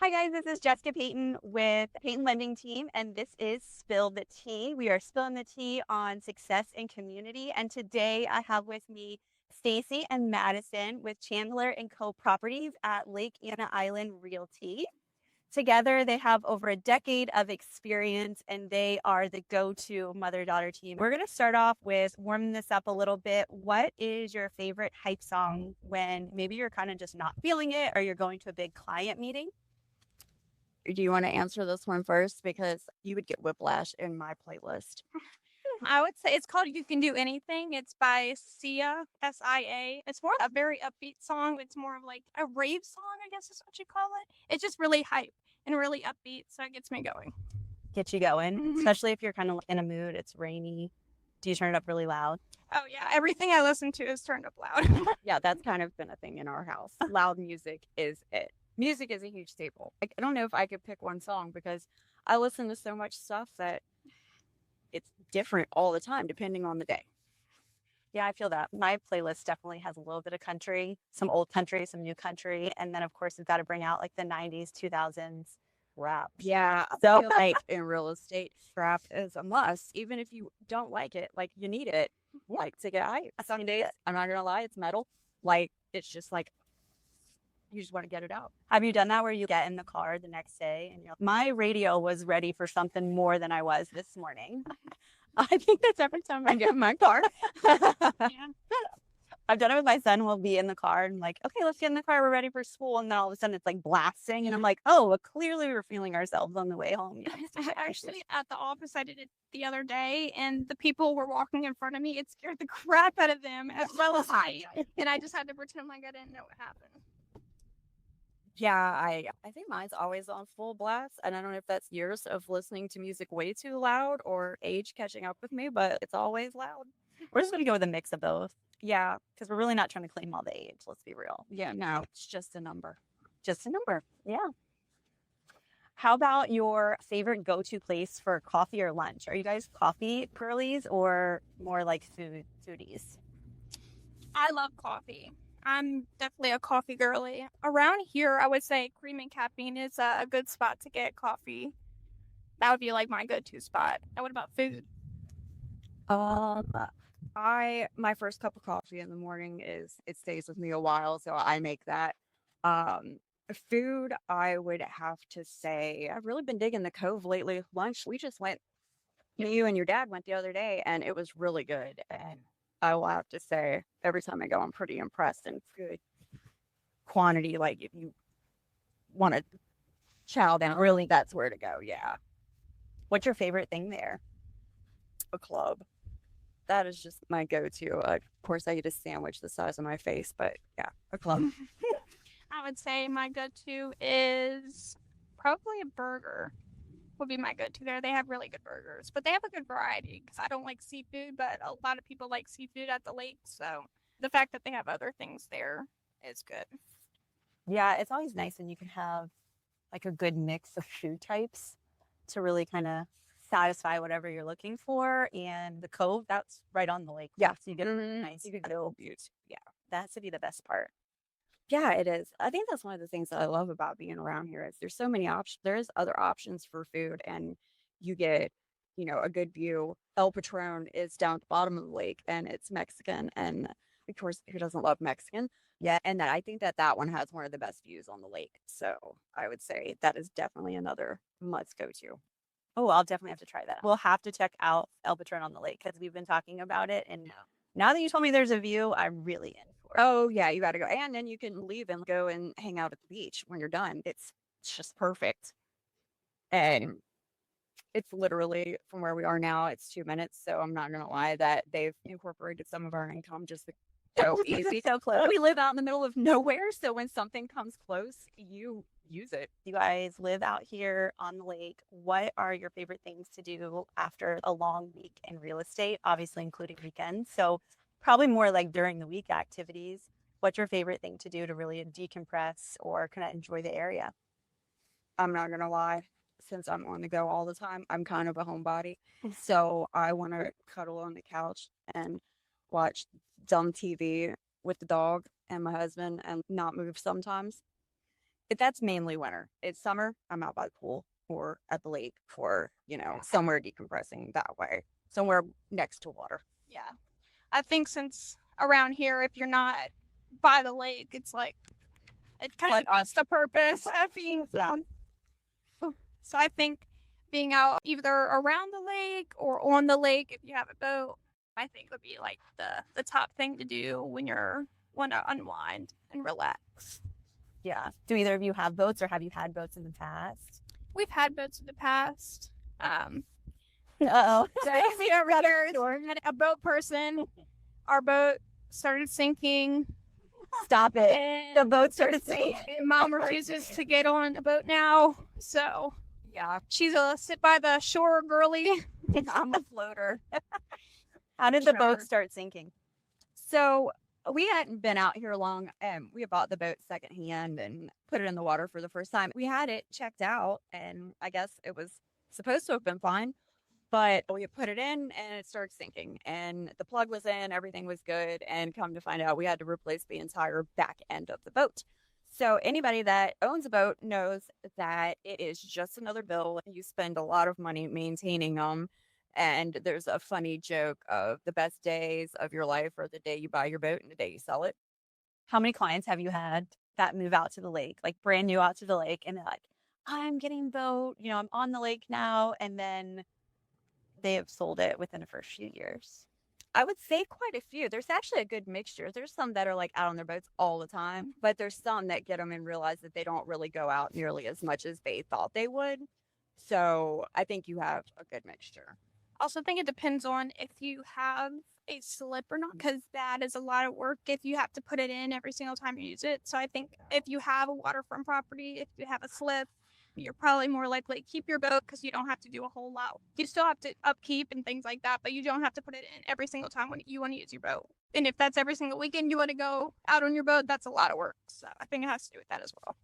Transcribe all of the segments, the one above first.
Hi guys, this is Jessica Payton with Payton Lending Team, and this is Spill the Tea. We are spilling the tea on success and community. And today I have with me Stacie and Madison with Chandler and Co. Properties at Lake Anna Island Realty. Together, they have over a decade of experience and they are the go to mother daughter team. We're going to start off with warming this up a little bit. What is your favorite hype song when maybe you're kind of just not feeling it or you're going to a big client meeting? Do you want to answer this one first? Because you would get whiplash in my playlist. I would say it's called You Can Do Anything. It's by Sia, S-I-A. It's more a very upbeat song. It's more of like a rave song, I guess is what you call it. It's just really hype and really upbeat, so it gets me going. Get you going, especially if you're kind of in a mood, it's rainy. Do you turn it up really loud? Oh, yeah. Everything I listen to is turned up loud. Yeah, that's kind of been a thing in our house. Loud music is it. Music is a huge staple. I don't know if I could pick one song because I listen to so much stuff that it's different all the time depending on the day. Yeah, I feel that. My playlist definitely has a little bit of country, some old country, some new country. And then, of course, we've got to bring out like the 90s, 2000s rap. Yeah, So, I feel like in real estate, rap is a must. Even if you don't like it, like you need it, like to get hype. Some days, I'm not gonna lie, it's metal. Like it's just like you just want to get it out. have you done that where you get in the car the next day and you're like, my radio was ready for something more than I was this morning? I think that's every time I get in my car. Yeah. I've done it with my son. We'll be in the car and like, okay, let's get in the car. We're ready for school. And then all of a sudden it's like blasting. And I'm like, oh, well, clearly we're feeling ourselves on the way home. Actually, at the office, I did it the other day, and the people were walking in front of me. It scared the crap out of them, as well as I. And I just had to pretend like I didn't know what happened. Yeah, I think mine's always on full blast, and I don't know if that's years of listening to music way too loud or age catching up with me, but it's always loud. We're just going to go with a mix of both. Yeah, because we're really not trying to claim all the age. Let's be real. Yeah, no, it's just a number. Just a number. Yeah. How about your favorite go-to place for coffee or lunch? Are you guys coffee girlies or more like foodies? I love coffee. I'm definitely a coffee girly. Around here, I would say Cream and Caffeine is a good spot to get coffee. That would be like my go-to spot. And what about food? Um, my first cup of coffee in the morning it stays with me a while, so I make that. Um, Food, I would have to say I've really been digging the Cove lately. Lunch, we just went. You and your dad went the other day, and it was really good. And I will have to say, every time I go, I'm pretty impressed and good quantity. Like if you want to chow down, really, that's where to go. Yeah, What's your favorite thing there? a club. That is just my go-to. Of course, I eat a sandwich the size of my face, but yeah, a club. I would say my go-to is probably a burger. Would be my go-to there. They have really good burgers, but they have a good variety because I don't like seafood, but a lot of people like seafood at the lake. So the fact that they have other things there is good. Yeah, it's always nice when you can have like a good mix of food types to really kind of satisfy whatever you're looking for. And the Cove, that's right on the lake. Yeah. So you get a Mhm. nice You could view. Yeah. That has to be the best part. Yeah, it is. I think that's one of the things that I love about being around here is there's so many options. There's other options for food, and you get, a good view. El Patron is down at the bottom of the lake, and it's Mexican, and of course, who doesn't love Mexican? Yeah, and that I think that that one has one of the best views on the lake. So I would say that is definitely another must go to. Oh, I'll definitely have to try that. We'll have to check out El Patron on the lake because we've been talking about it. And now that you told me there's a view, I'm really in for it. Oh yeah, you got to go, and then you can leave and go and hang out at the beach when you're done. It's just perfect. And it's literally from where we are now, it's 2 minutes. So I'm not gonna lie that they've incorporated some of our income just so easy. So close. We live out in the middle of nowhere, so when something comes close, you use it. You guys live out here on the lake. What are your favorite things to do after a long week in real estate? Obviously, including weekends. So, probably more like during the week activities. What's your favorite thing to do to really decompress or kind of enjoy the area? I'm not gonna lie. Since I'm on the go all the time, I'm kind of a homebody. So I want to cuddle on the couch and watch dumb TV with the dog and my husband and not move sometimes. That's mainly winter. It's summer, I'm out by the pool or at the lake or, somewhere decompressing that way, somewhere next to water. Yeah. I think since around here, if you're not by the lake, it's like it kind of lost the purpose of being down. So I think being out either around the lake or on the lake if you have a boat, I think would be like the top thing to do when you're want to unwind and relax. Yeah. Do either of you have boats or have you had boats in the past? We've had boats in the past. Uh-oh. So if you're a boat person, our boat started sinking. Stop it. The boat started sinking. Mom refuses to get on a boat now. So, yeah, she's a sit by the shore girly. I'm a floater. How did the boat start sinking? So we hadn't been out here long, and we bought the boat secondhand and put it in the water for the first time. We had it checked out, and I guess it was supposed to have been fine. But we put it in and it started sinking, and the plug was in, everything was good. And come to find out, we had to replace the entire back end of the boat. So anybody that owns a boat knows that it is just another bill. You spend a lot of money maintaining them. And there's a funny joke of the best days of your life are the day you buy your boat and the day you sell it. How many clients have you had that move out to the lake, like brand new out to the lake, and they're like, I'm getting a boat, I'm on the lake now, and then they have sold it within the first few years? I would say quite a few. There's actually a good mixture. There's some that are like out on their boats all the time, but there's some that get them and realize that they don't really go out nearly as much as they thought they would. So I think you have a good mixture. Also think it depends on if you have a slip or not, because that is a lot of work if you have to put it in every single time you use it. So I think if you have a waterfront property, if you have a slip, you're probably more likely to keep your boat because you don't have to do a whole lot. You still have to upkeep and things like that, but you don't have to put it in every single time when you want to use your boat. And if that's every single weekend you want to go out on your boat, that's a lot of work. So I think it has to do with that as well.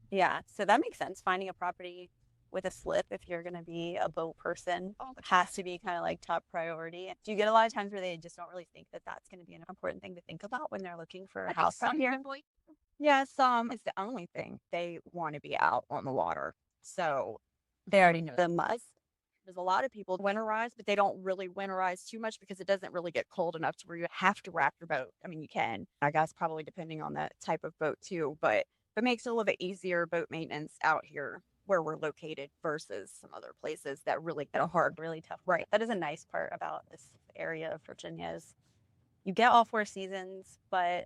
Yeah, so that makes sense. Finding a property with a slip, if you're going to be a boat person, has to be kind of like top priority. Do you get a lot of times where they just don't really think that that's going to be an important thing to think about when they're looking for a house out here? Yeah, some is the only thing they want to be out on the water. So They already know the must. there's a lot of people winterize, but they don't really winterize too much because it doesn't really get cold enough to where you have to wrap your boat. I mean, you can, I guess, probably depending on the type of boat too, but it makes it a little bit easier boat maintenance out here where we're located versus some other places that really get a hard, really tough. Right. That is a nice part about this area of Virginia is you get all 4 seasons, but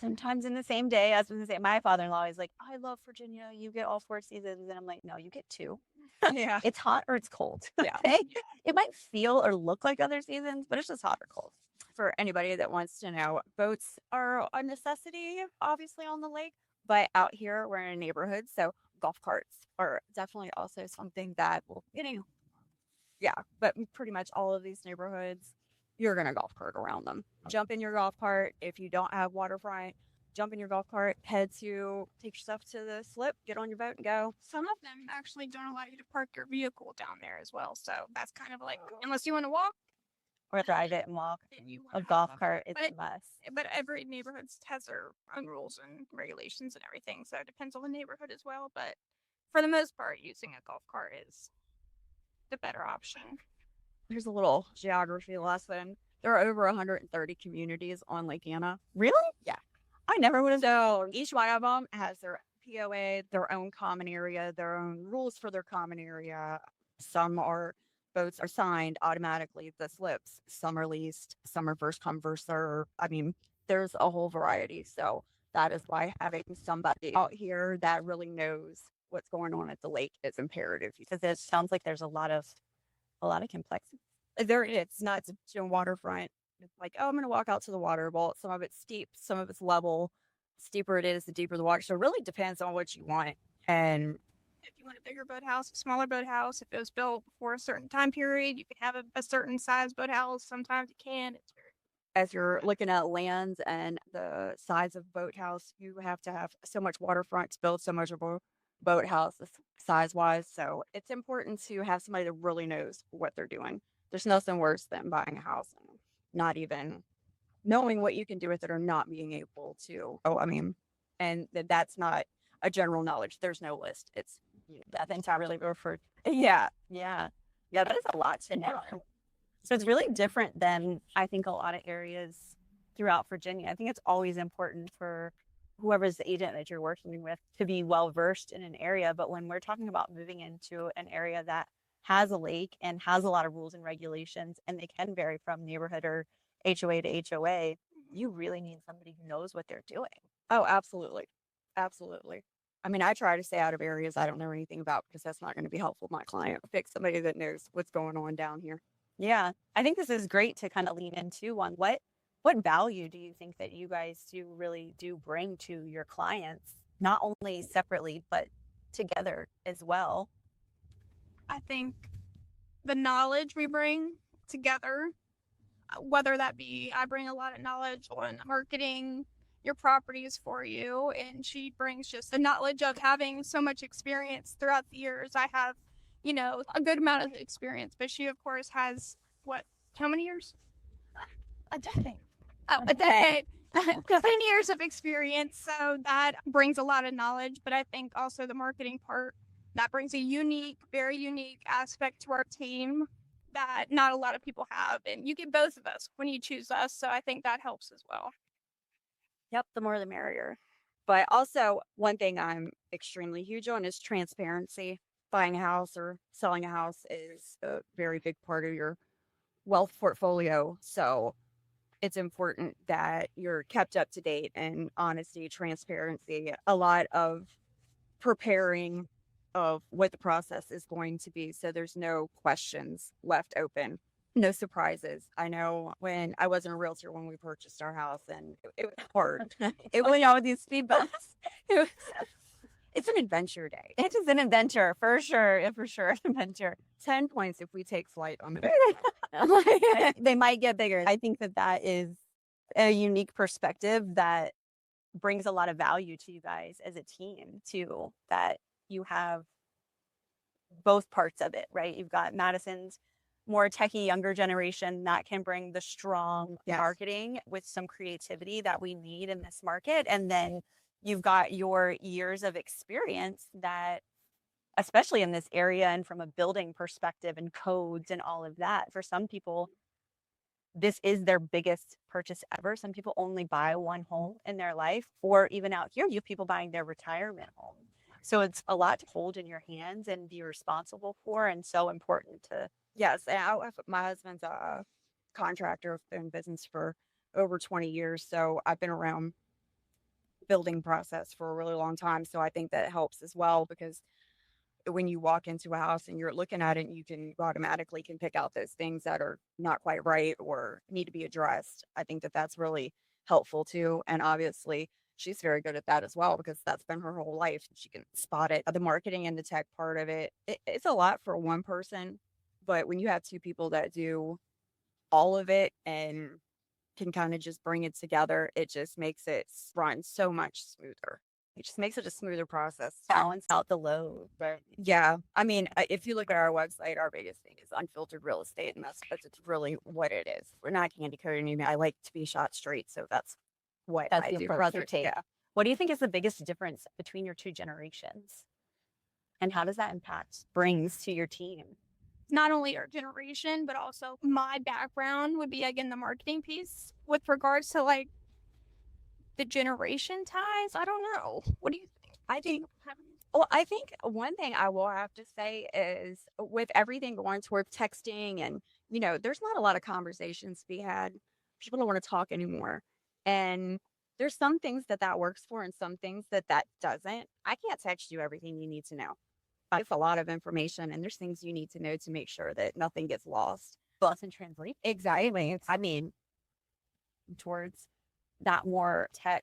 sometimes in the same day. I was going to say, my father-in-law is like, I love Virginia. You get all 4 seasons. And I'm like, no, you get 2. Yeah. It's hot or it's cold. Yeah. Okay? It might feel or look like other seasons, but it's just hot or cold. For anybody that wants to know, boats are a necessity, obviously, on the lake, but out here we're in a neighborhood, so golf carts are definitely also something that will, yeah, but pretty much all of these neighborhoods, you're going to golf cart around them. Jump in your golf cart. If you don't have waterfront, jump in your golf cart, take your stuff to the slip, get on your boat and go. Some of them actually don't allow you to park your vehicle down there as well. So that's kind of like, unless you want to walk or drive it and walk, a golf cart is a must. But every neighborhood has their own rules and regulations and everything. So it depends on the neighborhood as well. But for the most part, using a golf cart is the better option. Here's a little geography lesson. There are over 130 communities on Lake Anna. Really? Yeah. I never would have. So each one of them has their POA, their own common area, their own rules for their common area. Boats are signed automatically, the slips. Some are leased, some are first come, first serve. I mean, there's a whole variety. So that is why having somebody out here that really knows what's going on at the lake is imperative. Because it sounds like there's a lot of complexity. It's not waterfront. It's like, oh, I'm going to walk out to the water. Well, some of it's steep, some of it's level. Steeper it is, the deeper the water. So it really depends on what you want. And if you want a bigger boathouse, a smaller boathouse, if it was built for a certain time period, you can have a certain size boathouse. Sometimes you can. As you're looking at lands and the size of boathouse, you have to have so much waterfront to build so much of a boathouse size-wise. So it's important to have somebody that really knows what they're doing. There's nothing worse than buying a house and not even knowing what you can do with it or not being able to. And that's not a general knowledge. There's no list. It's Nothing to really refer. yeah. Yeah. Yeah, that is a lot to know. So it's really different than I think a lot of areas throughout Virginia. I think it's always important for whoever's the agent that you're working with to be well versed in an area. But when we're talking about moving into an area that has a lake and has a lot of rules and regulations, and they can vary from neighborhood or HOA to HOA, you really need somebody who knows what they're doing. Oh, absolutely. Absolutely. I mean, I try to stay out of areas I don't know anything about because that's not going to be helpful to my client. Pick somebody that knows what's going on down here. Yeah, I think this is great to kind of lean into on what value do you think that you guys do bring to your clients, not only separately but together as well. I think the knowledge we bring together, whether that be I bring a lot of knowledge on marketing your properties for you, and she brings just the knowledge of having so much experience throughout the years. I have, a good amount of experience, but she, of course, has how many years? A decade. Oh, a decade. 10 years of experience. So that brings a lot of knowledge, but I think also the marketing part, that brings a very unique aspect to our team that not a lot of people have. And you get both of us when you choose us. So I think that helps as well. Yep, the more the merrier. But also, one thing I'm extremely huge on is transparency. Buying a house or selling a house is a very big part of your wealth portfolio. So it's important that you're kept up to date, and honesty, transparency, a lot of preparing of what the process is going to be. So there's no questions left open, no surprises. I know when I wasn't a realtor when we purchased our house, and it was hard. It was all with these speed bumps. It's an adventure day. It is an adventure for sure. For sure, an adventure. 10 points if we take flight on it. They might get bigger. I think that is a unique perspective that brings a lot of value to you guys as a team too, that you have both parts of it, right? You've got Madison's more techie younger generation that can bring the strong marketing with some creativity that we need in this market. And then you've got your years of experience that, especially in this area and from a building perspective and codes and all of that, for some people, this is their biggest purchase ever. Some people only buy one home in their life, or even out here, you have people buying their retirement home. So it's a lot to hold in your hands and be responsible for, and so important to. Yes, and my husband's a contractor, been in business for over 20 years, so I've been around building process for a really long time. So I think that helps as well, because when you walk into a house and you're looking at it, you can automatically pick out those things that are not quite right or need to be addressed. I think that that's really helpful too. And obviously she's very good at that as well, because that's been her whole life. She can spot it. The marketing and the tech part of it's a lot for one person, but when you have two people that do all of it and can kind of just bring it together, it just makes it run so much smoother. It just makes it a smoother process. Balance out the load. But yeah, I mean, if you look at our website, our biggest thing is unfiltered real estate, and that's really what it is. We're not candy coating. I like to be shot straight, so that's what I the do. approach you take. Yeah. What do you think is the biggest difference between your two generations, and how does that impact brings to your team? Not only our generation, but also my background would be, again, the marketing piece. With regards to like the generation ties, I don't know. What do you think? I think one thing I will have to say is, with everything going towards texting and, there's not a lot of conversations to be had. People don't want to talk anymore. And there's some things that works for and some things that doesn't. I can't text you everything you need to know. It's a lot of information, and there's things you need to know to make sure that nothing gets lost. Lost in translation. Exactly. I mean, towards that more tech,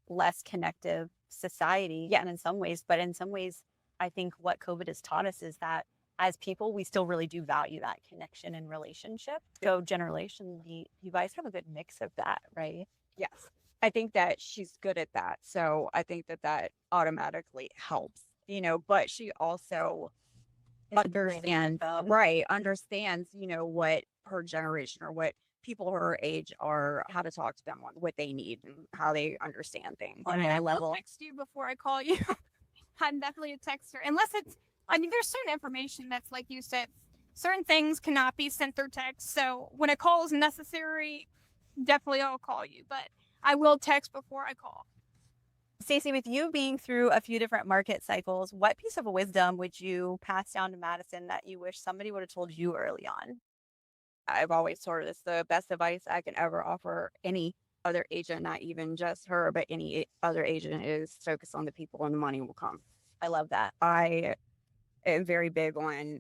less connective society. Yeah, and in some ways, I think what COVID has taught us is that as people, we still really do value that connection and relationship. So generationally, you guys have a good mix of that, right? Yes. I think that she's good at that. So I think that automatically helps, but she also understands, what her generation or what people her age are, how to talk to them, what they need, and how they understand things on a I'll level. text you before I call you. I'm definitely a texter. Unless it's, I mean, there's certain information that's like you said, certain things cannot be sent through text. So when a call is necessary, definitely I'll call you. But I will text before I call. Stacie, with you being through a few different market cycles, what piece of wisdom would you pass down to Madison that you wish somebody would have told you early on? I've always told her this, the best advice I can ever offer any other agent, not even just her, but any other agent, is focus on the people and the money will come. I love that. I am very big on,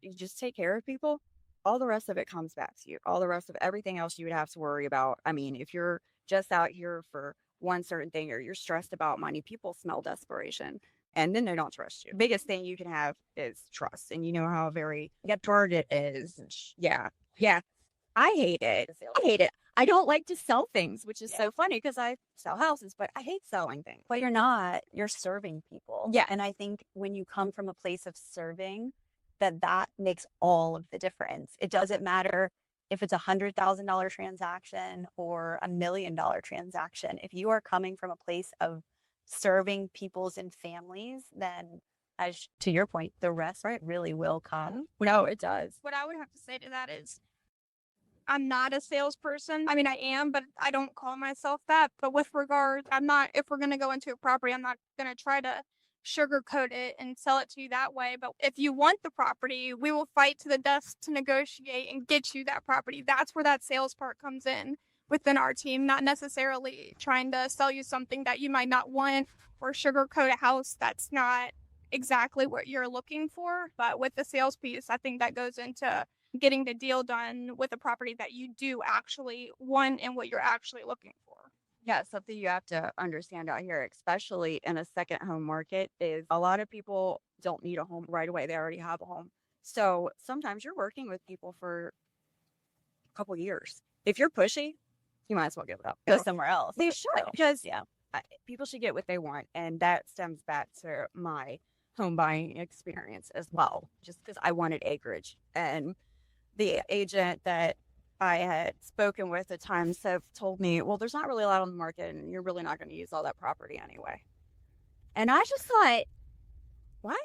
you just take care of people. All the rest of it comes back to you. All the rest of everything else you would have to worry about. I mean, if you're just out here for one certain thing or you're stressed about money, people smell desperation and then they don't trust you. Biggest thing you can have is trust. And you know how very hard it is. Yeah. Yeah. I hate it. I hate it. I don't like to sell things, which is so funny because I sell houses, but I hate selling things. But you're not. You're serving people. Yeah. And I think when you come from a place of serving, that makes all of the difference. It doesn't matter if it's $100,000 transaction or $1 million transaction. If you are coming from a place of serving peoples and families, then as to your point, the rest really will come. No, it does. What I would have to say to that is, I'm not a salesperson. I mean, I am, but I don't call myself that. But with regard, I'm not, if we're going to go into a property, I'm not going to try to sugarcoat it and sell it to you that way. But if you want the property, we will fight to the death to negotiate and get you that property. That's where that sales part comes in within our team, not necessarily trying to sell you something that you might not want or sugarcoat a house that's not exactly what you're looking for. But with the sales piece, I think that goes into getting the deal done with a property that you do actually want and what you're actually looking for. Yeah, something you have to understand out here, especially in a second home market, is a lot of people don't need a home right away. They already have a home. So sometimes you're working with people for a couple years. If you're pushy, you might as well give it up. Go somewhere else. They should, because people should get what they want. And that stems back to my home buying experience as well, just because I wanted acreage. And the agent that I had spoken with at times have told me, well, there's not really a lot on the market and you're really not going to use all that property anyway. And I just thought, what?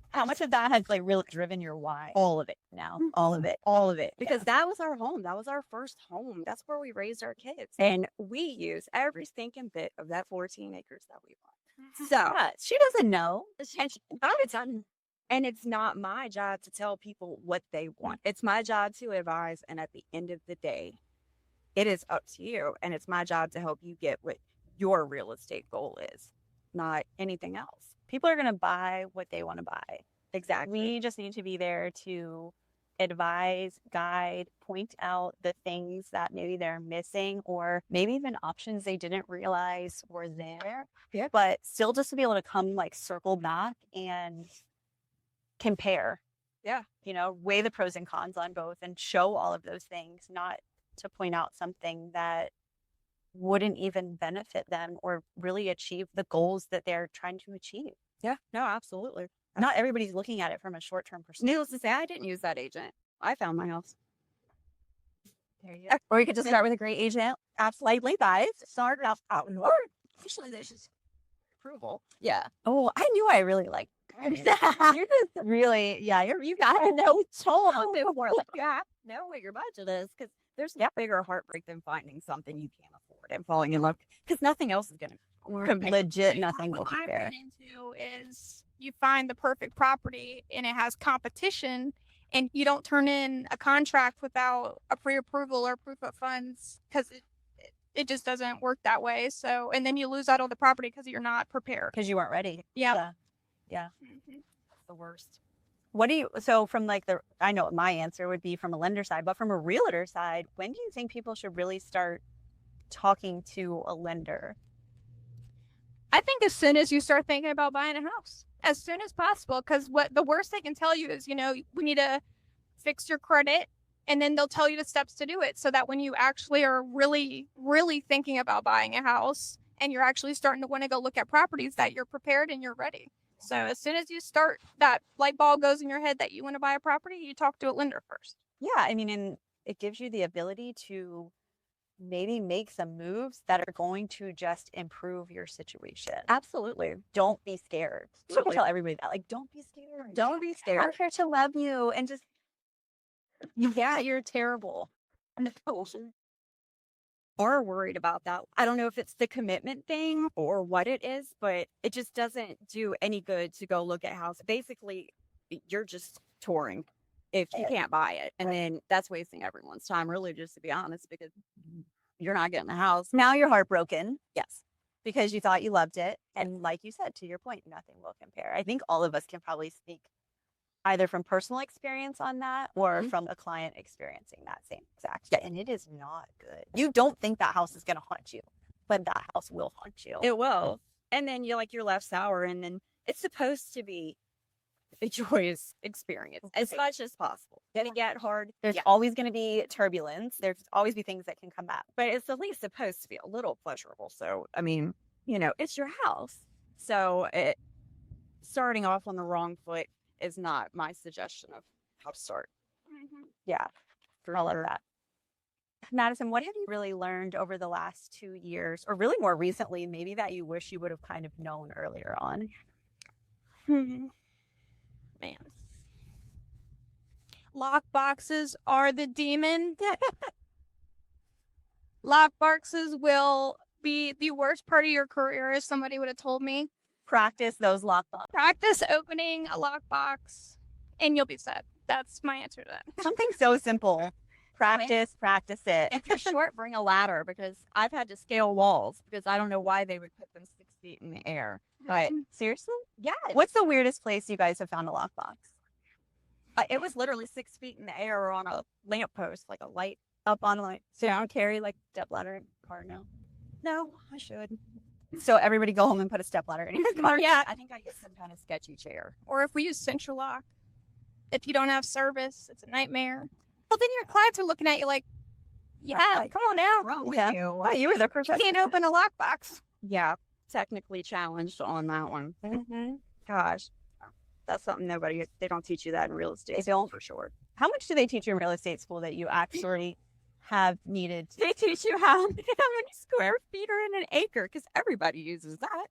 How much of that has like really driven your why? All of it now. All of it. Because that was our home. That was our first home. That's where we raised our kids. And we use every stinking bit of that 14 acres that we bought. So she doesn't know. And it's not my job to tell people what they want. It's my job to advise. And at the end of the day, it is up to you. And it's my job to help you get what your real estate goal is, not anything else. People are going to buy what they want to buy. Exactly. We just need to be there to advise, guide, point out the things that maybe they're missing or maybe even options they didn't realize were there. Yeah. But still just to be able to come like circle back and compare. Yeah. You know, weigh the pros and cons on both and show all of those things, not to point out something that wouldn't even benefit them or really achieve the goals that they're trying to achieve. Yeah, no, absolutely. Not everybody's looking at it from a short-term perspective. Needless to say, I didn't use that agent. I found my house. There you go. Or you could just start with a great agent, absolutely guys. Start off out in order. Actually, this is approval. Yeah. Oh, I knew I really liked you're just really, you gotta know know what your budget is, because there's no bigger heartbreak than finding something you can't afford and falling in love, because nothing else is gonna legit. Nothing will What I compare. run into is you find the perfect property and it has competition, and you don't turn in a contract without a pre-approval or proof of funds because it just doesn't work that way. So, and then you lose out on the property because you're not prepared. Because you weren't ready. Yeah. Yeah. It's the worst. What do you, so from like I know what my answer would be from a lender side, but from a realtor side, when do you think people should really start talking to a lender? I think as soon as you start thinking about buying a house, as soon as possible, because what the worst they can tell you is, you know, we need to fix your credit, and then they'll tell you the steps to do it so that when you actually are really, really thinking about buying a house and you're actually starting to want to go look at properties, that you're prepared and you're ready. So as soon as you start, that light bulb goes in your head that you want to buy a property, you talk to a lender first. Yeah, I mean, and it gives you the ability to maybe make some moves that are going to just improve your situation. Absolutely. Don't be scared. Absolutely. Tell everybody that. Like, don't be scared. Don't be I'm scared. here to love you and just, yeah, you're terrible. Are worried about that. I don't know if it's the commitment thing or what it is, but it just doesn't do any good to go look at house. Basically, you're just touring if you can't buy it. And then that's wasting everyone's time, really, just to be honest, because you're not getting a house. Now you're heartbroken Yes. because you thought you loved it. And like you said, to your point, nothing will compare. I think all of us can probably speak either from personal experience on that or from a client experiencing that same exact. Yeah, and it is not good. You don't think that house is going to haunt you, but that house will haunt you. It will. And then you're left sour, and then it's supposed to be a joyous experience as much as possible. Gonna get hard. There's always going to be turbulence. There's always be things that can come up. But it's at least supposed to be a little pleasurable. So, I mean, it's your house. So starting off on the wrong foot is not my suggestion of how to start. Yeah, For I love sure. that. Madison, what have you really learned over the last 2 years, or really more recently, maybe that you wish you would have kind of known earlier on? Man. Lock boxes are the demon. Lock boxes will be the worst part of your career, as somebody would have told me. Practice those lockbox. Practice opening a lockbox, and you'll be set. That's my answer to that. Something so simple. Practice it. If you're short, bring a ladder, because I've had to scale walls because I don't know why they would put them 6 feet in the air. But Seriously? yeah, What's the weirdest place you guys have found a lockbox? it was literally 6 feet in the air on a lamppost, like a light. Up on like, so I don't carry like step ladder in the car now. No, I should. So everybody go home and put a step ladder in your car. Yeah, I think I get some kind of sketchy chair. Or if we use central lock, if you don't have service, it's a nightmare. Well, then your clients are looking at you like, yeah, come on now. Wrong with Yeah. you? Wow, you were the You professional. can't open a lockbox. Yeah, technically challenged on that one. Gosh, that's something they don't teach you that in real estate. They don't. For sure. How much do they teach you in real estate school that you actually have needed? They teach you how many square feet are in an acre, because everybody uses that.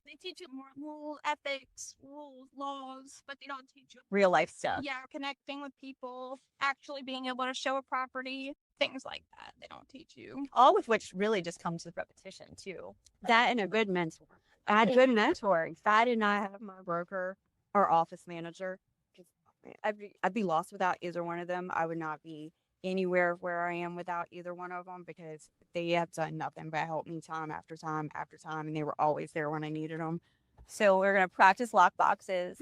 They teach you more moral ethics, rules, laws, but they don't teach you, Real life stuff. connecting with people, actually being able to show a property, things like that. They don't teach you. All with which really just comes with repetition too. That and a good mentor. I had good mentoring. If I did not have my broker or office manager, 'cause, man, I'd be lost without either one of them. I would not be anywhere where I am without either one of them, because they have done nothing but help me time after time after time, and they were always there when I needed them. So we're going to practice lock boxes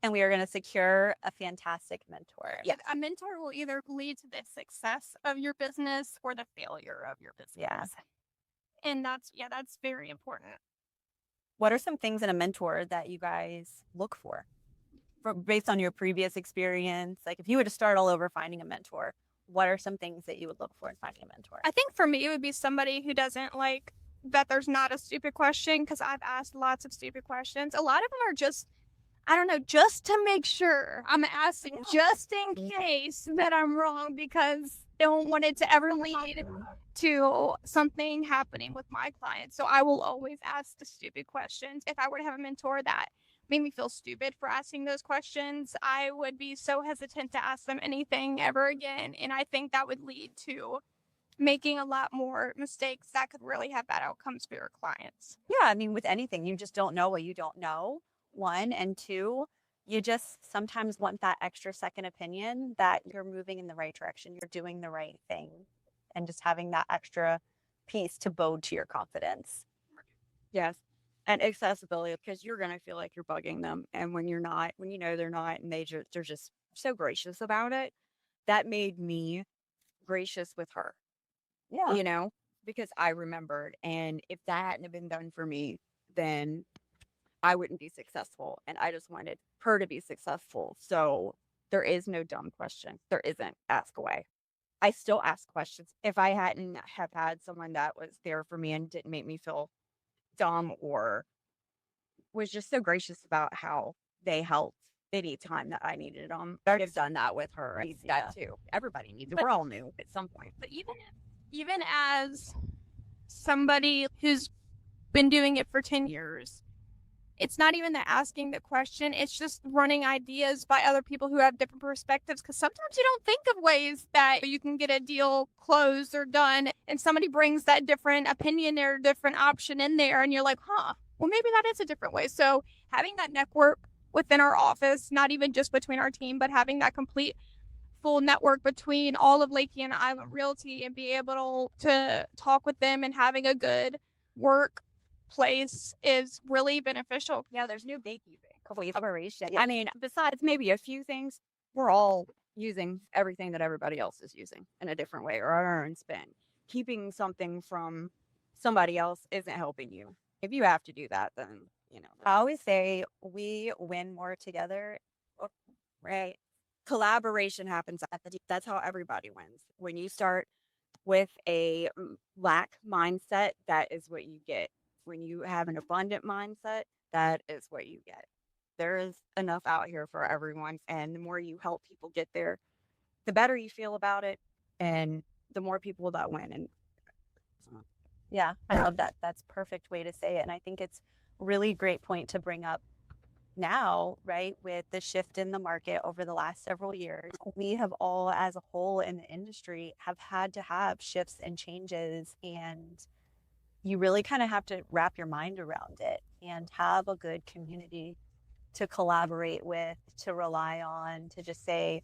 and we are going to secure a fantastic mentor. Yeah. A mentor will either lead to the success of your business or the failure of your business. Yeah. And that's very important. What are some things in a mentor that you guys look for? Based on your previous experience? Like if you were to start all over finding a mentor, what are some things that you would look for in finding a mentor? I think for me, it would be somebody who doesn't like that there's not a stupid question, because I've asked lots of stupid questions. A lot of them are just, I don't know, just to make sure. I'm asking just in case that I'm wrong, because I don't want it to ever lead to something happening with my clients. So I will always ask the stupid questions. If I were to have a mentor that made me feel stupid for asking those questions, I would be so hesitant to ask them anything ever again. And I think that would lead to making a lot more mistakes that could really have bad outcomes for your clients. Yeah, I mean, with anything, you just don't know what you don't know. 1, and 2, you just sometimes want that extra second opinion that you're moving in the right direction, you're doing the right thing, and just having that extra piece to bode to your confidence. Yes. And accessibility, because you're going to feel like you're bugging them. And when you're not, when you know they're not, and they're just so gracious about it, that made me gracious with her. Yeah. Because I remembered. And if that hadn't have been done for me, then I wouldn't be successful. And I just wanted her to be successful. So there is no dumb question. There isn't. Ask away. I still ask questions. If I hadn't have had someone that was there for me and didn't make me feel dumb or was just so gracious about how they helped, anytime that I needed them. I've done that with her. He's that too. Everybody needs it. We're all new at some point. But even as somebody who's been doing it for 10 years, it's not even the asking the question, it's just running ideas by other people who have different perspectives, because sometimes you don't think of ways that you can get a deal closed or done, and somebody brings that different opinion or different option in there, and you're like, well, maybe that is a different way. So having that network within our office, not even just between our team, but having that complete full network between all of Lake Anna Island Realty and be able to talk with them and having a good work place is really beneficial. Yeah, there's no gatekeeping, collaboration. I mean, besides maybe a few things, we're all using everything that everybody else is using in a different way or our own spin. Keeping something from somebody else isn't helping you. If you have to do that, then, I always say we win more together, right? Collaboration happens that's how everybody wins. When you start with a lack mindset, that is what you get. When you have an abundant mindset, that is what you get. There is enough out here for everyone, and the more you help people get there, the better you feel about it, and the more people that win. And yeah, I love that. That's a perfect way to say it. And I think it's really great point to bring up now, right? With the shift in the market over the last several years, we have all as a whole in the industry have had to have shifts and changes, and you really kind of have to wrap your mind around it and have a good community to collaborate with, to rely on, to just say,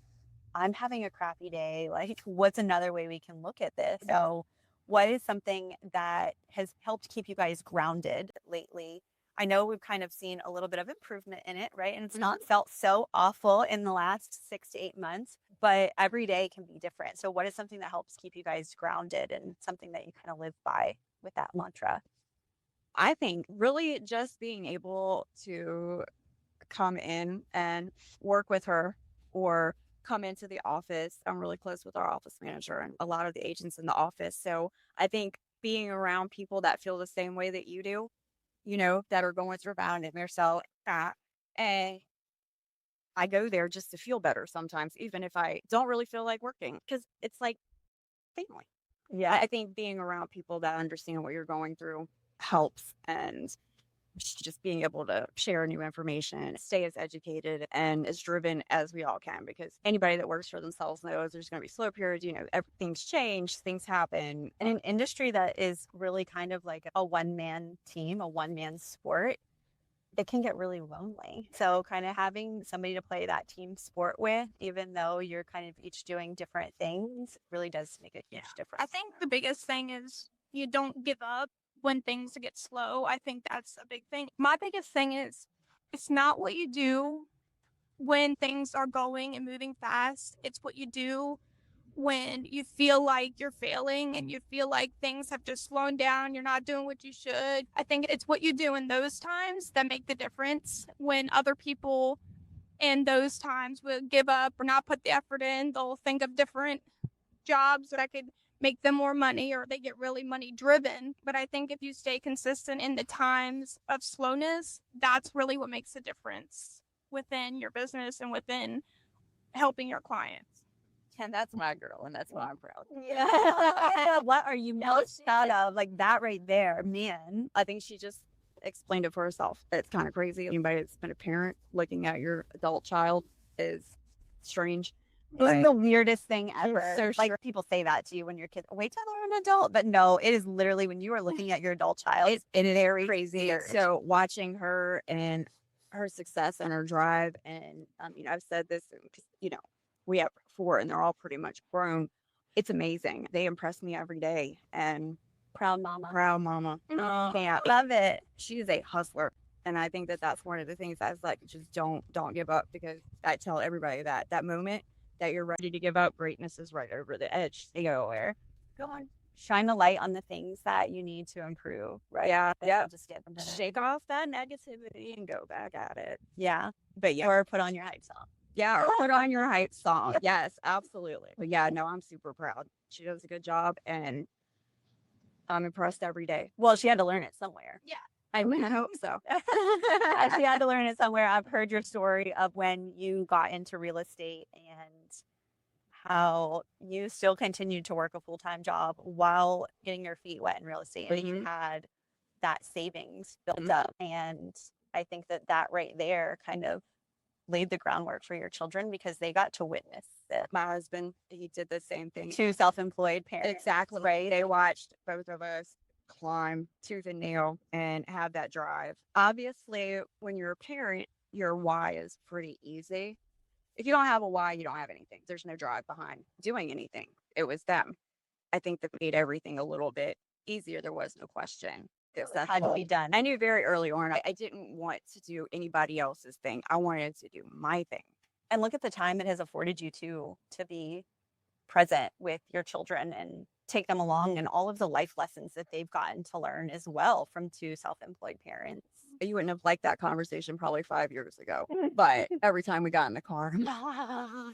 I'm having a crappy day. Like, what's another way we can look at this? So what is something that has helped keep you guys grounded lately? I know we've kind of seen a little bit of improvement in it, right? And it's not felt so awful in the last 6 to 8 months, but every day can be different. So what is something that helps keep you guys grounded and something that you kind of live by with that mantra? I think really just being able to come in and work with her or come into the office. I'm really close with our office manager and a lot of the agents in the office. So I think being around people that feel the same way that you do, that are going through it themselves, and I go there just to feel better sometimes, even if I don't really feel like working, because it's like family. Yeah. I think being around people that understand what you're going through helps, and just being able to share new information, stay as educated and as driven as we all can, because anybody that works for themselves knows there's going to be slow periods, everything's changed, things happen. In an industry that is really kind of like a one-man team, a one-man sport, it can get really lonely. So kind of having somebody to play that team sport with, even though you're kind of each doing different things, really does make a huge difference. I think the biggest thing is you don't give up when things get slow. I think that's a big thing. My biggest thing is it's not what you do when things are going and moving fast. It's what you do when you feel like you're failing and you feel like things have just slowed down, you're not doing what you should. I think it's what you do in those times that make the difference. When other people in those times will give up or not put the effort in, they'll think of different jobs that could make them more money, or they get really money driven. But I think if you stay consistent in the times of slowness, that's really what makes a difference within your business and within helping your clients. And that's my girl, and that's why I'm proud. Yeah. What are you most proud of? Like that right there, man. I think she just explained it for herself. It's kind of crazy. Anybody that's been a parent looking at your adult child is strange. It's the weirdest thing ever. So like people say that to you when your kids wait till they're an adult, but no, it is literally when you are looking at your adult child. It's very crazy. So watching her and her success and her drive, and I've said this, we have 4 and they're all pretty much grown. It's amazing. They impress me every day, and proud mama. Yeah, love it. She is a hustler. And I think that that's one of the things that's like, just don't give up, because I tell everybody that moment that you're ready to give up, greatness is right over the edge. You go where? Go on. Shine a light on the things that you need to improve, right? Yeah. Just get them to Shake off that negativity and go back at it. Yeah. But yeah. Or put on your hype song. Yeah, or put on your hype song. Yes, absolutely. But yeah, no, I'm super proud. She does a good job, and I'm impressed every day. Well, she had to learn it somewhere. Yeah. I hope so. I actually had to learn it somewhere. I've heard your story of when you got into real estate and how you still continued to work a full-time job while getting your feet wet in real estate. And you had that savings built up. And I think that that right there kind of laid the groundwork for your children because they got to witness it. My husband, he did the same thing. Two self-employed parents. Exactly. Right. They watched both of us climb tooth and nail and have that drive. Obviously, when you're a parent, your why is pretty easy. If you don't have a why, you don't have anything. There's no drive behind doing anything. It was them. I think that made everything a little bit easier. There was no question. This had to be done. I knew very early on, I didn't want to do anybody else's thing. I wanted to do my thing. And look at the time it has afforded you to be present with your children and take them along and all of the life lessons that they've gotten to learn as well from two self-employed parents. You wouldn't have liked that conversation probably 5 years ago, but every time we got in the car,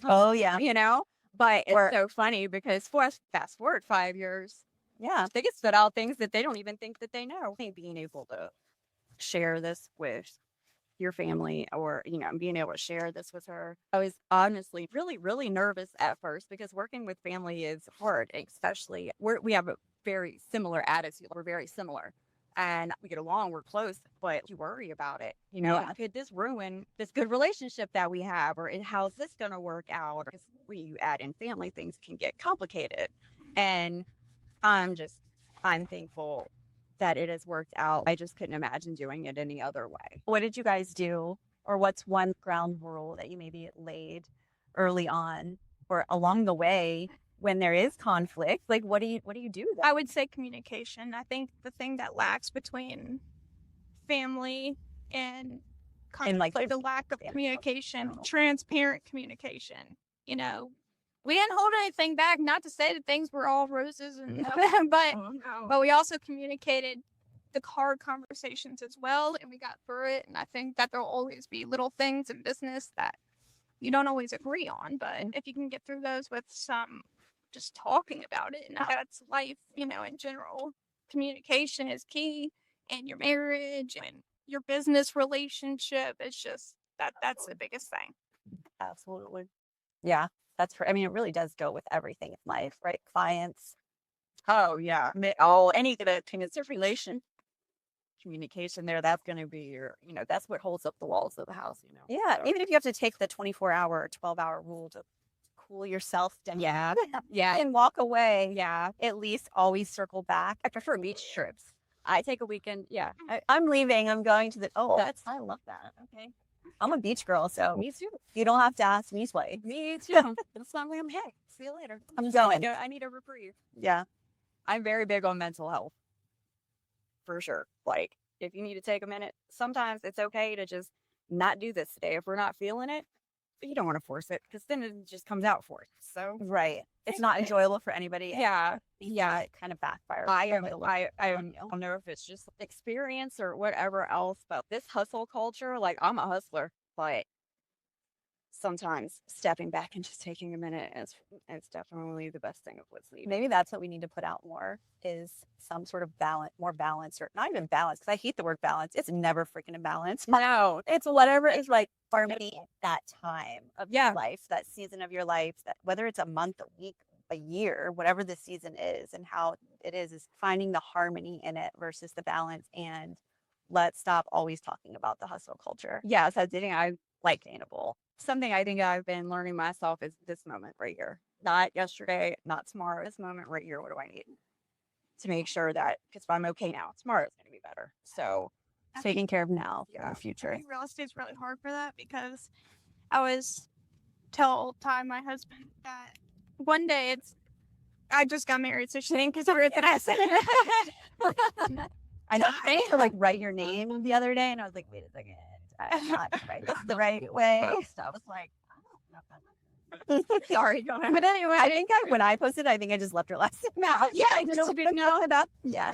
oh yeah, you know, but it's so funny because fast forward 5 years. Yeah, they get spit out things that they don't even think that they know. Being able to share this with your family or, you know, being able to share this with her. I was honestly really, really nervous at first because working with family is hard, especially we have a very similar attitude. We're very similar and we get along, we're close, but you worry about it. You know, could this ruin this good relationship that we have or how's this going to work out? Because when you add in family, things can get complicated. And I'm thankful that it has worked out. I just couldn't imagine doing it any other way. What did you guys do? Or what's one ground rule that you maybe laid early on or along the way when there is conflict? Like, what do you do then? I would say communication. I think the thing that lacks between family and conflict, like the lack of communication, transparent communication, you know, we didn't hold anything back. Not to say that things were all roses, and but we also communicated the hard conversations as well, and we got through it. And I think that there'll always be little things in business that you don't always agree on, but if you can get through those with some just talking about it, and that's life, you know, in general. Communication is key, and your marriage and your business relationship. It's just that's the biggest thing. Absolutely, yeah. That's I mean, it really does go with everything in life, right? Clients. Oh, yeah. Any kind of relation, communication there, that's going to be your, you know, that's what holds up the walls of the house, you know. Yeah. So. Even if you have to take the 24-hour or 12-hour rule to cool yourself down. Yeah. Yeah. And walk away. Yeah. At least always circle back. I prefer beach trips. I take a weekend. Yeah. I'm leaving. I'm going to I love that. Okay. I'm a beach girl, so me too. You don't have to ask me twice. Me too. It's not like I'm see you later. I'm going. I need a reprieve. Yeah. I'm very big on mental health. For sure. Like, if you need to take a minute, sometimes it's okay to just not do this today. If we're not feeling it, you don't want to force it because then it just comes out for it. So right. It's not enjoyable for anybody. Yeah. Yeah. It kind of backfires. I don't know if it's just experience or whatever else, but this hustle culture, like I'm a hustler, but sometimes stepping back and just taking a minute is definitely the best thing of what's needed. Maybe that's what we need to put out more is some sort of balance, more balance, or not even balance, because I hate the word balance. It's never freaking a balance. No, it's whatever is like harmony at that time of your life, that season of your life, that whether it's a month, a week, a year, whatever the season is and how it is finding the harmony in it versus the balance. And let's stop always talking about the hustle culture. Yeah, so I like attainable. Something I think I've been learning myself is this moment right here. Not yesterday, not tomorrow. This moment right here. What do I need to make sure that, because if I'm okay now, tomorrow's going to be better. So taking care of now for the future. I think real estate's really hard for that because I always tell my husband that one day I just got married, so she didn't consider it that I said it. I know. I had to like write your name the other day, and I was like, wait a second. I'm not right. This is the right way. So I was like, sorry. But anyway, I think when I posted, I think I just left her last name out. Yeah, I just didn't know that. Yeah.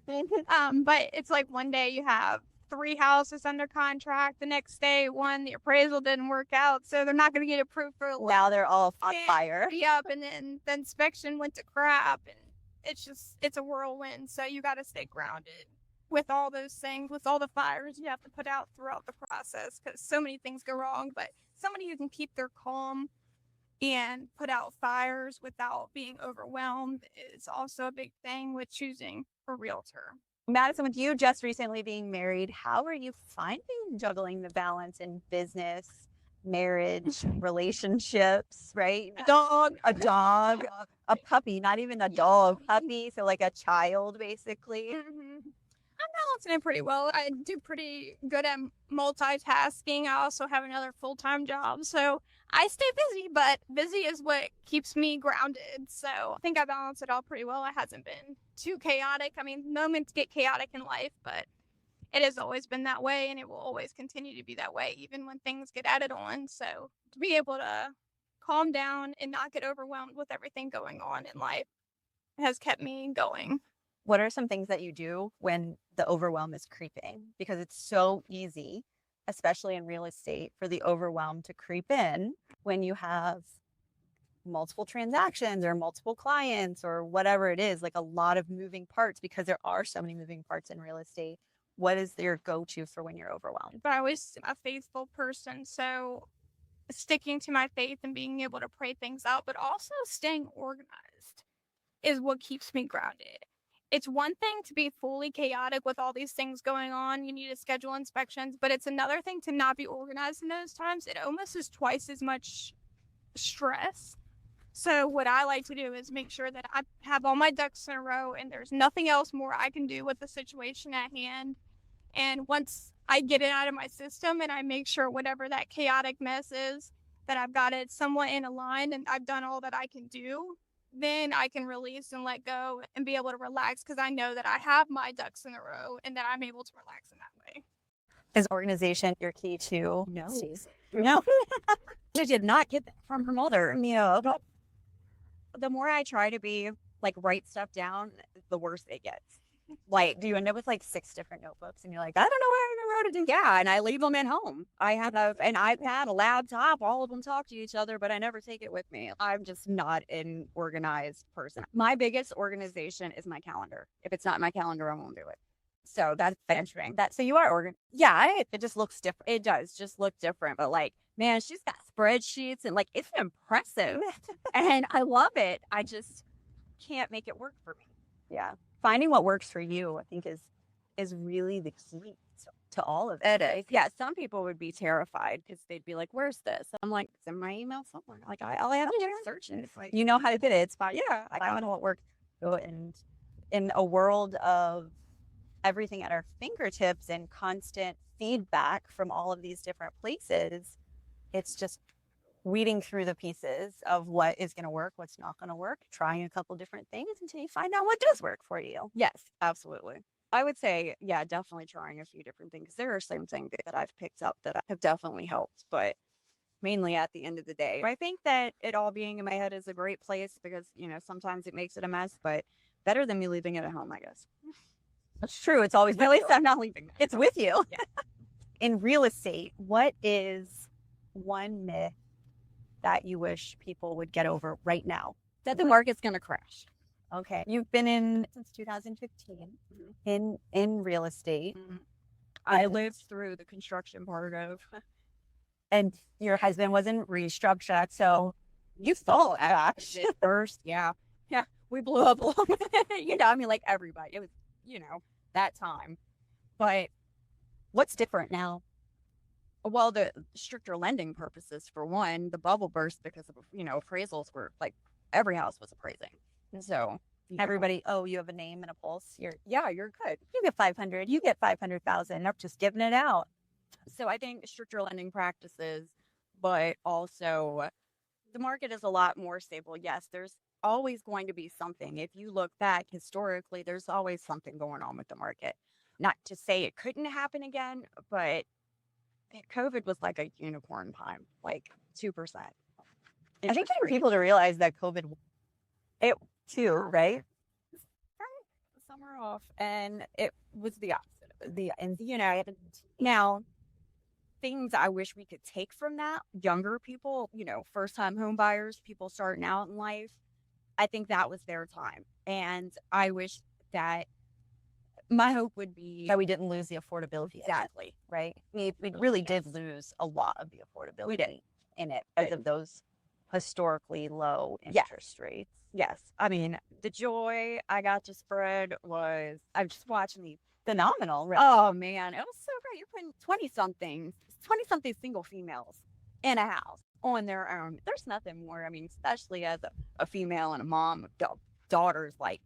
But it's like one day you have 3 houses under contract. The next day, the appraisal didn't work out, so they're not going to get approved for. Now they're all on fire. Yep, and then the inspection went to crap, and it's a whirlwind. So you got to stay grounded. with all those things, with all the fires you have to put out throughout the process, because so many things go wrong. But somebody who can keep their calm and put out fires without being overwhelmed is also a big thing with choosing a realtor. Madison, with you just recently being married, how are you finding juggling the balance in business, marriage, relationships, right? A dog, a puppy, not even a dog, puppy. So like a child, basically. I'm balancing it pretty well. I do pretty good at multitasking. I also have another full-time job, so I stay busy, but busy is what keeps me grounded. So I think I balance it all pretty well. It hasn't been too chaotic. I mean, moments get chaotic in life, but it has always been that way, and it will always continue to be that way, even when things get added on. So to be able to calm down and not get overwhelmed with everything going on in life has kept me going. What are some things that you do when the overwhelm is creeping? Because it's so easy, especially in real estate, for the overwhelm to creep in when you have multiple transactions or multiple clients or whatever it is, like a lot of moving parts, because there are so many moving parts in real estate. What is your go-to for when you're overwhelmed? But I was a faithful person, so sticking to my faith and being able to pray things out, but also staying organized is what keeps me grounded. It's one thing to be fully chaotic with all these things going on. You need to schedule inspections, but it's another thing to not be organized in those times. It almost is twice as much stress. So what I like to do is make sure that I have all my ducks in a row and there's nothing else more I can do with the situation at hand. And once I get it out of my system and I make sure whatever that chaotic mess is, that I've got it somewhat in a line and I've done all that I can do, then I can release and let go and be able to relax, because I know that I have my ducks in a row and that I'm able to relax in that way. Is organization your key to? No. No. I did not get that from her mother. Yeah. The more I try to be like write stuff down, the worse it gets. Like, do you end up with like 6 different notebooks and you're like, I don't know where I wrote it down? Yeah, and I leave them at home. I have an iPad, a laptop, all of them talk to each other, but I never take it with me. I'm just not an organized person. My biggest organization is my calendar. If it's not in my calendar, I won't do it. So that's interesting. So you are organized. Yeah, It just looks different. it does just look different, but like, man, she's got spreadsheets and like, it's impressive and I love it. I just can't make it work for me. Yeah. Finding what works for you, I think, is really the key to all of it. It is. Yeah, some people would be terrified because they'd be like, "Where's this?" I'm like, "It's in my email somewhere." Like, I'll have to search it. It's like, You know how to fit it. It's fine. yeah, I know what works. And in a world of everything at our fingertips and constant feedback from all of these different places, it's just weeding through the pieces of what is going to work, what's not going to work, trying a couple different things until you find out what does work for you. yes, absolutely. I would say, yeah, definitely trying a few different things. There are some things that I've picked up that have definitely helped, but mainly at the end of the day, I think that it all being in my head is a great place because, sometimes it makes it a mess, but better than me leaving it at home, I guess. That's true. It's always, At least I'm not leaving it. it's with you. Yeah. In real estate, what is one myth that you wish people would get over right now? That the market's going to crash. Okay. You've been in since 2015 in real estate. I lived through the construction part of. And your husband was in restructure, so you saw it First, yeah, we blew up along with it. I mean, like everybody. It was, that time. But what's different now? well, the stricter lending purposes for one, the bubble burst because of appraisals were like every house was appraising, and so Everybody, oh, you have a name and a pulse. you're good. You get 500. You get 500,000. I'm just giving it out. So I think stricter lending practices, but also the market is a lot more stable. Yes, there's always going to be something. If you look back historically, there's always something going on with the market. Not to say it couldn't happen again, but COVID was like a unicorn time, like 2%. I think getting people to realize that COVID, it too, right? The summer off, and it was the opposite. Now things I wish we could take from that, younger people, first time home buyers, people starting out in life, I think that was their time. And I wish that my hope would be that we didn't lose the affordability. exactly. Right? We really did lose a lot of the affordability in it because of those historically low interest rates. Yes. I mean, the joy I got to spread was, I'm just watching these. Phenomenal. Right? Oh man, it was so great. You're putting 20 something single females in a house on their own. There's nothing more. I mean, especially as a female and a mom of daughters, like,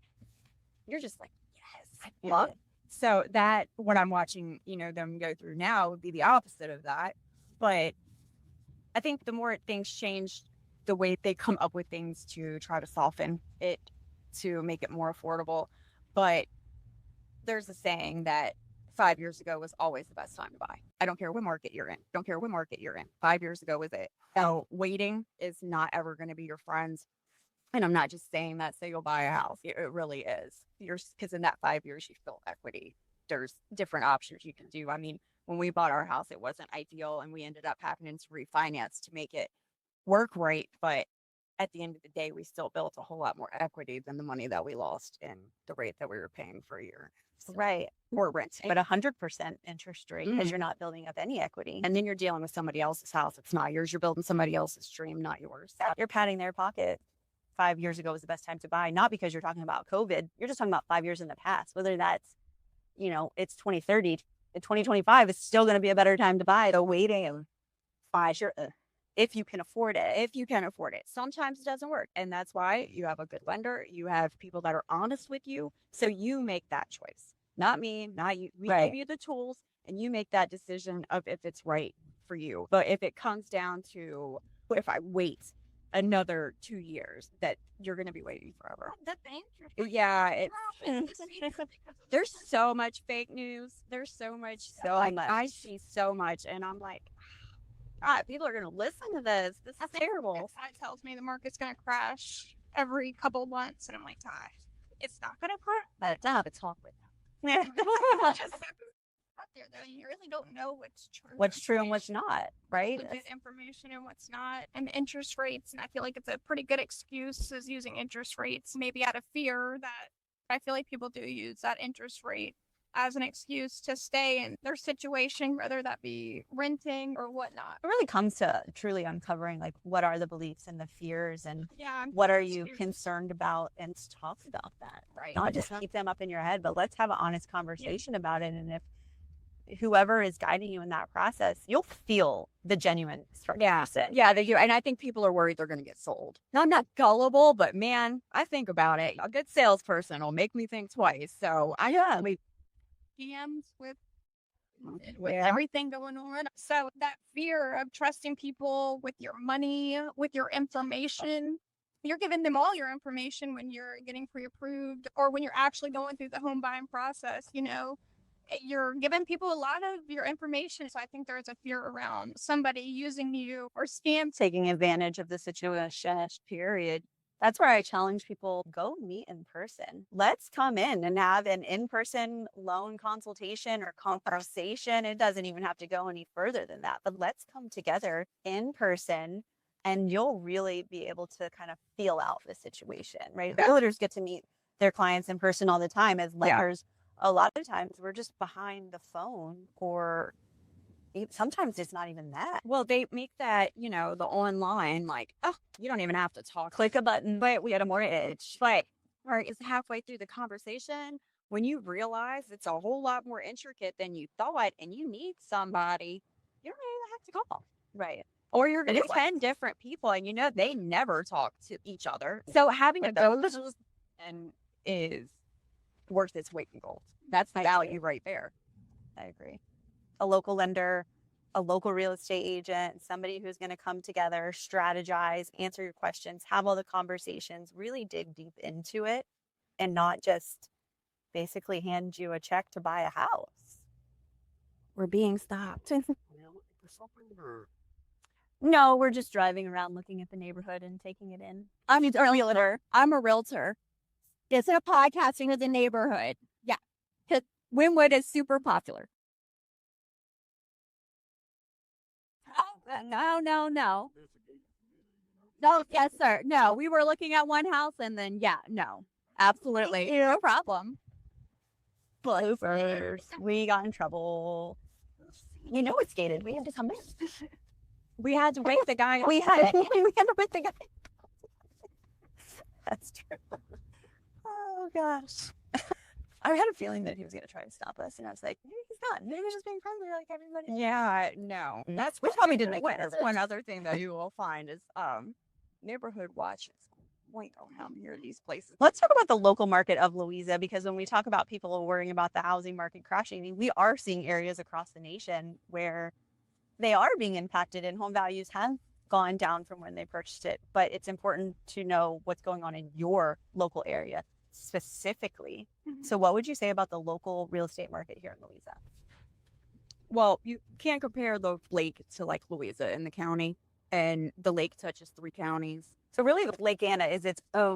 you're just like, yes, I love it. So that, what I'm watching, them go through now would be the opposite of that. But I think the more things change, the way they come up with things to try to soften it, to make it more affordable. But there's a saying that 5 years ago was always the best time to buy. I don't care what market you're in. Don't care what market you're in. 5 years ago was it. So waiting is not ever going to be your friend. And I'm not just saying that so you'll buy a house. It really is. Because in that 5 years, you built equity. There's different options you can do. I mean, when we bought our house, it wasn't ideal, and we ended up having to refinance to make it work right. But at the end of the day, we still built a whole lot more equity than the money that we lost in the rate that we were paying for a year. So, Right. or rent. But 100% interest rate because you're not building up any equity. And then you're dealing with somebody else's house. It's not yours. You're building somebody else's dream, not yours. You're patting their pocket. 5 years ago was the best time to buy, not because you're talking about COVID. You're just talking about 5 years in the past, whether that's, it's 2030, 2025, it's still going to be a better time to buy. The waiting 5 years, if you can afford it. If you can afford it. Sometimes it doesn't work. And that's why you have a good lender. You have people that are honest with you. So you make that choice. Not me, not you. We give you the tools and you make that decision of if it's right for you. But if it comes down to, if I wait another 2 years, that you're going to be waiting forever. That's dangerous. Yeah. There's so much fake news. There's so much. I see so much. And I'm like, God, people are going to listen to this. This is terrible. It tells me the market's going to crash every couple months. And I'm like, gosh, it's not going to crash. But it's have a talk with them. Out there, though, you really don't know what's true and what's not, right? Legit information and what's not, and interest rates. And I feel like it's a pretty good excuse is using interest rates, maybe out of fear. That I feel like people do use that interest rate as an excuse to stay in their situation, whether that be renting or whatnot. It really comes to truly uncovering, like, what are the beliefs and the fears, and what are you concerned about, and talk about that. Right. Not just keep them up in your head, but let's have an honest conversation about it. And if whoever is guiding you in that process, you'll feel the genuine person. Yeah, they do. And I think people are worried they're going to get sold. Now, I'm not gullible, but man, I think about it. A good salesperson will make me think twice. So DMs with everything going on. So that fear of trusting people with your money, with your information, you're giving them all your information when you're getting pre-approved or when you're actually going through the home buying process, you're giving people a lot of your information. So I think there's a fear around somebody using you or taking advantage of the situation, period. That's where I challenge people, go meet in person. Let's come in and have an in-person loan consultation or conversation. It doesn't even have to go any further than that, but let's come together in person and you'll really be able to kind of feel out the situation, right? Realtors get to meet their clients in person all the time. As lenders, a lot of times we're just behind the phone, or sometimes it's not even that. Well, they make that, the online, like, oh, you don't even have to talk. Click a button, but we had a mortgage. But it's halfway through the conversation when you realize it's a whole lot more intricate than you thought, and you need somebody, you don't even have to call. Right. Or you're going to 10 different people, and they never talk to each other. So having a go-to is worth its weight in gold. That's the value right there. I agree. A local lender, a local real estate agent, somebody who's going to come together, strategize, answer your questions, have all the conversations, really dig deep into it, and not just basically hand you a check to buy a house. We're being stopped. No, we're just driving around looking at the neighborhood and taking it in. I'm a realtor. I'm a realtor. It's a podcasting of the neighborhood. Yeah. Because Wynwood is super popular. No. No, yes, sir. No, we were looking at one house and then, no, absolutely. No problem. bloopers. We got in trouble. You know it's gated. We had to come in. We had to wait the guy. We had to wait the guy. That's true. Oh gosh. I had a feeling that he was going to try to stop us, and I was like, maybe he's not. Maybe he's just being friendly like everybody. Yeah, no. That's We probably didn't make that's one other thing that you will find is neighborhood watches. Wait, oh, how near these places. Let's talk about the local market of Louisa, because when we talk about people worrying about the housing market crashing, I mean, we are seeing areas across the nation where they are being impacted and home values have gone down from when they purchased it. But it's important to know what's going on in your local area specifically. So what would you say about the local real estate market here in Louisa? Well, you can't compare the lake to like Louisa in the county, and the lake touches 3 counties. So really, Lake Anna is its own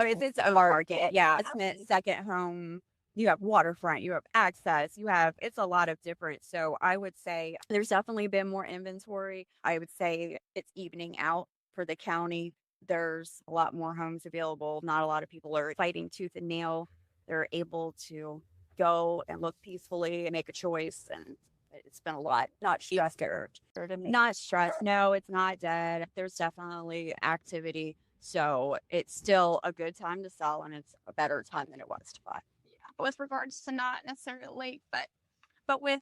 market. Yeah, it's meant second home. You have waterfront, you have access, it's a lot of different. So I would say there's definitely been more inventory. I would say it's evening out for the county. There's a lot more homes available. Not a lot of people are fighting tooth and nail. They're able to go and look peacefully and make a choice. And it's been a lot, not stressed. Not stressed. No, it's not dead. There's definitely activity. So it's still a good time to sell, and it's a better time than it was to buy. With regards to not necessarily lake, but with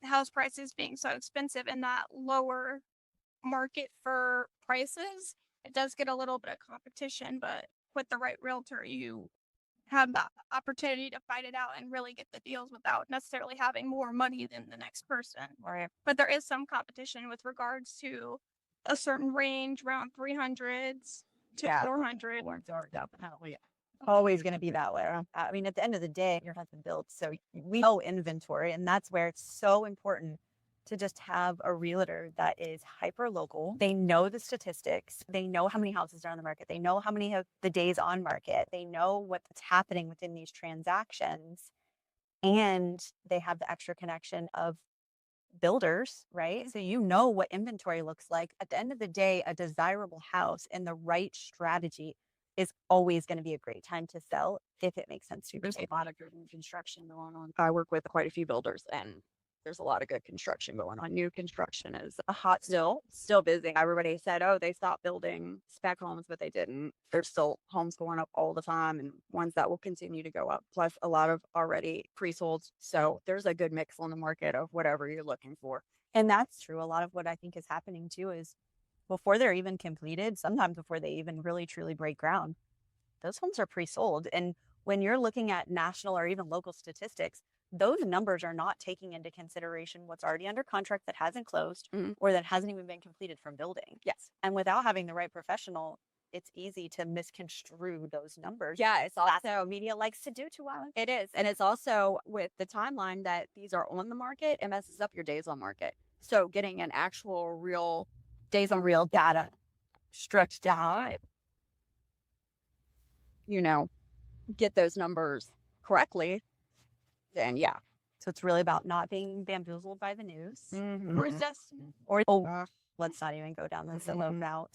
house prices being so expensive in that lower market for prices, it does get a little bit of competition. But with the right realtor, you have the opportunity to fight it out and really get the deals without necessarily having more money than the next person. Right. But there is some competition with regards to a certain range around 300s to 400. Definitely always going to be that way. I mean, at the end of the day, your husband builds, so we know inventory, and that's where it's so important to just have a realtor that is hyper local. They know the statistics. They know how many houses are on the market. They know how many of the days on market. They know what's happening within these transactions, and they have the extra connection of builders, right? So you know what inventory looks like. At the end of the day, a desirable house and the right strategy is always going to be a great time to sell if it makes sense to you. There's a lot of good construction going on. I work with quite a few builders, and there's a lot of good construction going on. New construction is still busy. Everybody said, oh, they stopped building spec homes, but they didn't. There's still homes going up all the time, and ones that will continue to go up, plus a lot of already pre-sold. So there's a good mix on the market of whatever you're looking for. And that's true. A lot of what I think is happening too is before they're even completed, sometimes before they even really truly break ground, those homes are pre-sold. And when you're looking at national or even local statistics, those numbers are not taking into consideration what's already under contract that hasn't closed or that hasn't even been completed from building. Yes. And without having the right professional, it's easy to misconstrue those numbers. Yeah, it's also media likes to do to us. It is. And it's also with the timeline that these are on the market, it messes up your days on market. So getting an actual real days on real data stretched out, get those numbers correctly, then yeah. So it's really about not being bamboozled by the news. Let's not even go down this alone route.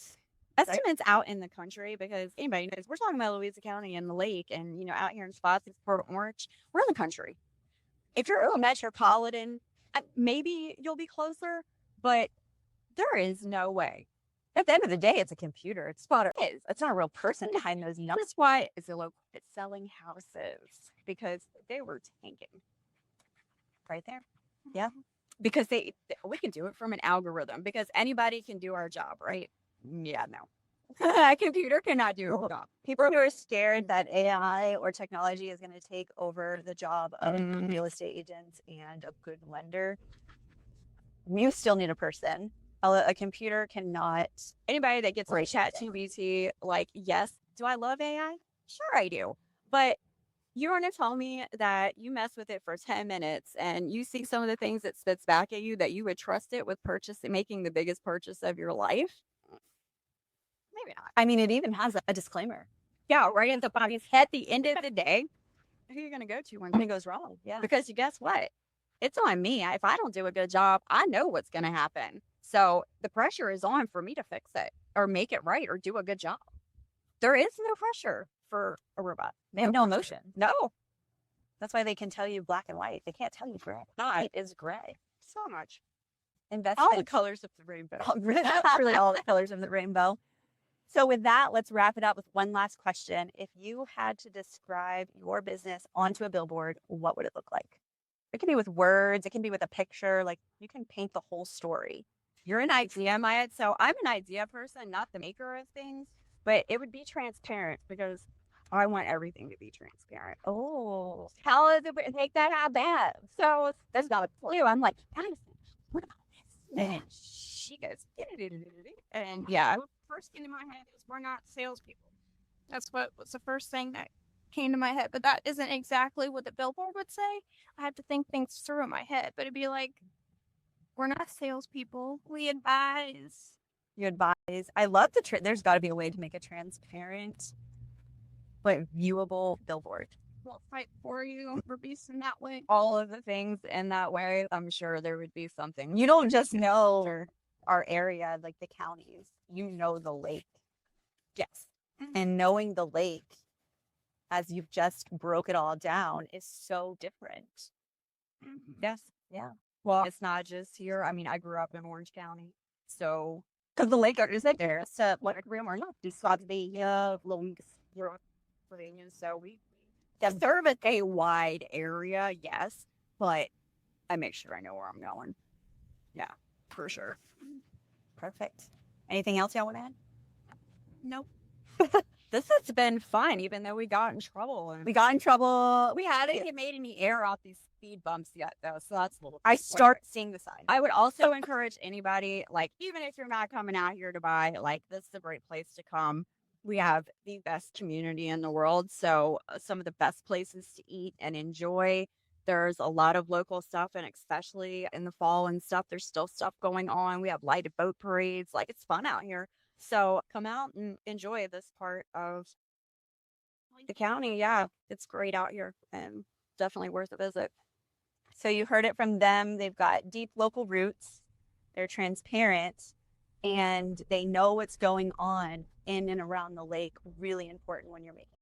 Estimates out in the country, because anybody knows we're talking about Louisa County and the lake, and out here in spots it's Port Orange. We're in the country. If you're a metropolitan, maybe you'll be closer, but there is no way. At the end of the day, it's a computer. It's not a real person behind those numbers. That's why it's a local selling houses, because they were tanking right there. Yeah. Because we can do it from an algorithm, because anybody can do our job, right? Yeah, no. A computer cannot do our job. People who are scared that AI or technology is going to take over the job of real estate agents and a good lender, you still need a person. A computer cannot. Anybody that gets like ChatGPT, like, yes, do I love AI? Sure, I do. But you're going to tell me that you mess with it for 10 minutes and you see some of the things it spits back at you, that you would trust it with making the biggest purchase of your life? Maybe not. I mean, it even has a disclaimer. Yeah, right at the bottom. At the end of the day, who are you going to go to when it goes wrong? Yeah. Because guess what? It's on me. If I don't do a good job, I know what's going to happen. So the pressure is on for me to fix it or make it right or do a good job. There is no pressure for a robot. They have no emotion. No. That's why they can tell you black and white. They can't tell you gray. White is gray. So much. Investment. All the colors of the rainbow. Really all the colors of the rainbow. So with that, let's wrap it up with one last question. If you had to describe your business onto a billboard, what would it look like? It can be with words. It can be with a picture. Like you can paint the whole story. You're an idea, Maya. So I'm an idea person, not the maker of things, but it would be transparent because I want everything to be transparent. Oh, How is it take that out bad? So there's not a clue. I'm like, Madison, what about this? And she goes, and yeah, What first came to my head is we're not salespeople. That's what was the first thing that came to my head. But that isn't exactly what the billboard would say. I have to think things through in my head. But it'd be like, we're not salespeople. We advise. you advise. I love there's got to be a way to make a transparent, but viewable billboard. We'll fight for you. We're beasts in that way. all of the things in that way, I'm sure there would be something. You don't just know Our area, like the counties, you know the lake. yes. And knowing the lake, as you've just broke it all down, is so different. Yes. Yeah. Well, it's not just here. I mean, I grew up in Orange County, so because the lake is there, so what we're not just the long so we serve a wide area, yes, but I make sure I know where I'm going. Yeah, for sure. Perfect. Anything else y'all want to add? Nope. This has been fun, even though we got in trouble. And We got in trouble. we hadn't even made any air off these speed bumps yet, though, so that's a little. I start seeing the sign. I would also encourage anybody, like, even if you're not coming out here to buy, like, this is a great place to come. We have the best community in the world, so some of the best places to eat and enjoy. There's a lot of local stuff, and especially in the fall and stuff, there's still stuff going on. We have lighted boat parades. Like, it's fun out here. So come out and enjoy this part of the county. Yeah, it's great out here and definitely worth a visit. So you heard it from them. They've got deep local roots. They're transparent and they know what's going on in and around the lake. Really important when you're making